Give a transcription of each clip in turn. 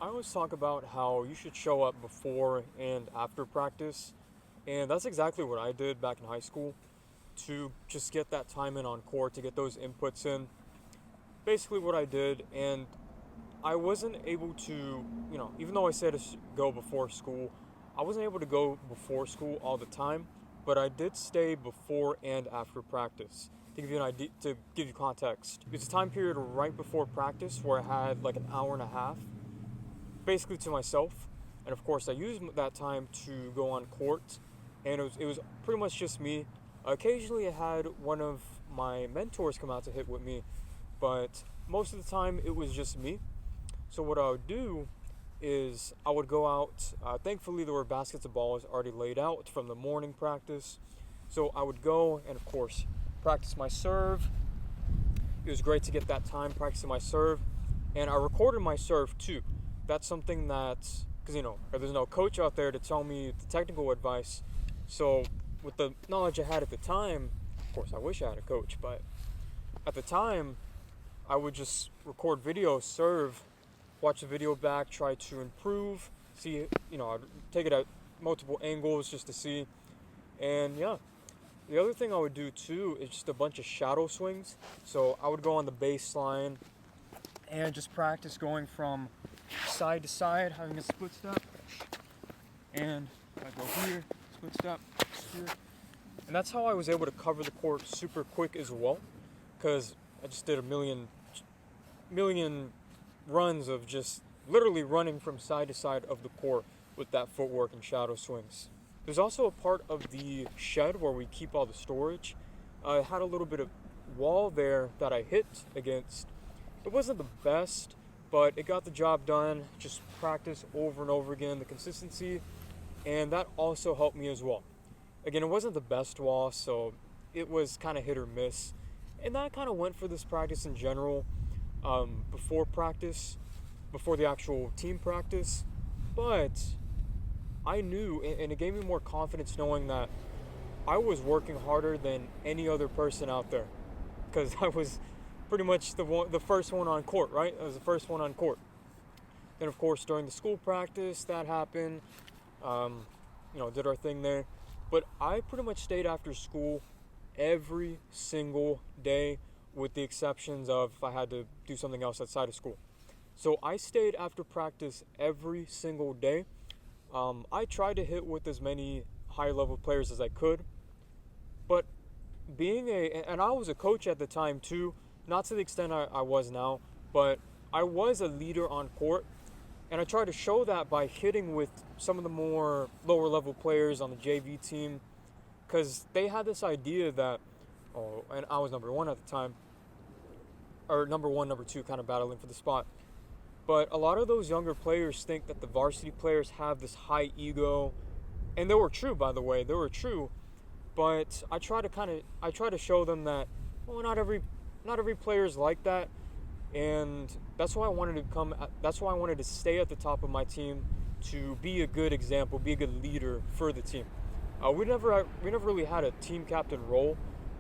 I always talk about how you should show up before and after practice, and that's exactly what I did back in high school to just get that time in on court, to get those inputs in. Basically, what I did, and I wasn't able to, even though I said to go before school, I wasn't able to go before school all the time, but I did stay before and after practice. To give you an idea, to give you context, it was a time period right before practice where I had like an hour and a half basically to myself. And of course, I used that time to go on court, and it was pretty much just me. Occasionally, I had one of my mentors come out to hit with me, but most of the time it was just me. So what I would do is I would go out. Thankfully, there were baskets of balls already laid out from the morning practice. So I would go and, of course, practice my serve. It was great to get that time practicing my serve, and I recorded my serve too. That's something that, because there's no coach out there to tell me the technical advice. So with the knowledge I had at the time, of course, I wish I had a coach, but at the time, I would just record video, serve, watch the video back, try to improve, see, I'd take it at multiple angles just to see. And yeah, the other thing I would do too is just a bunch of shadow swings. So I would go on the baseline and just practice going from side to side, having a split step. And I go here, split step, here. And that's how I was able to cover the court super quick as well, because I just did a million runs of just literally running from side to side of the court with that footwork and shadow swings. There's also a part of the shed where we keep all the storage. I had a little bit of wall there that I hit against. It wasn't the best, but it got the job done. Just practice over and over again, the consistency, and that also helped me as well. Again, it wasn't the best wall, so it was kind of hit or miss. And that kind of went for this practice in general, before practice, before the actual team practice. But I knew, and it gave me more confidence knowing that I was working harder than any other person out there, because I was pretty much the first one on court, right? I was the first one on court. Then, of course, during the school practice, that happened. Did our thing there. But I pretty much stayed after school every single day, with the exceptions of if I had to do something else outside of school. So I stayed after practice every single day. I tried to hit with as many high level players as I could, but and I was a coach at the time too, not to the extent I was now, but I was a leader on court, and I tried to show that by hitting with some of the more lower level players on the JV team, because they had this idea that, and I was number one at the time, or number one, number two, kind of battling for the spot. But a lot of those younger players think that the varsity players have this high ego, and they were true, by the way. They were true, but I try to show them that, not every player is like that, and that's why I wanted to come. That's why I wanted to stay at the top of my team, to be a good example, be a good leader for the team. We never really had a team captain role,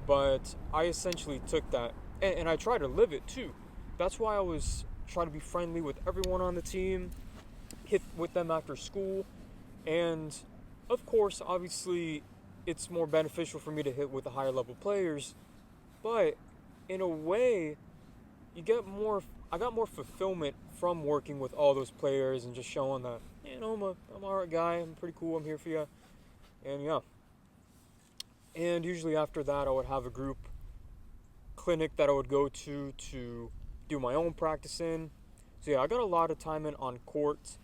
but I essentially took that, and I try to live it too. That's why I was trying to be friendly with everyone on the team, hit with them after school, and of course, obviously, it's more beneficial for me to hit with the higher level players, but in a way, I got more fulfillment from working with all those players and just showing that, I'm an alright guy, I'm pretty cool, I'm here for you, and yeah. And usually after that, I would have a group clinic that I would go to do my own practice in. So yeah, I got a lot of time in on court.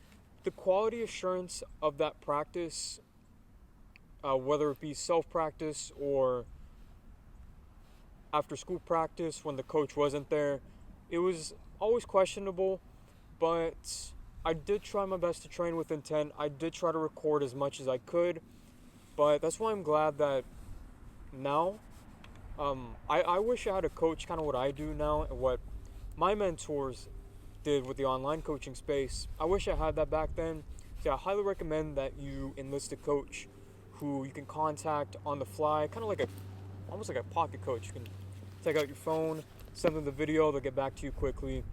The quality assurance of that practice, whether it be self-practice or after school practice when the coach wasn't there, it was always questionable, but I did try my best to train with intent. I did try to record as much as I could, but that's why I'm glad that now, I wish I had a coach kind of what I do now and what my mentors did with the online coaching space. I wish I had that back then. So I highly recommend that you enlist a coach who you can contact on the fly, kind of like almost like a pocket coach. You can take out your phone, send them the video, they'll get back to you quickly.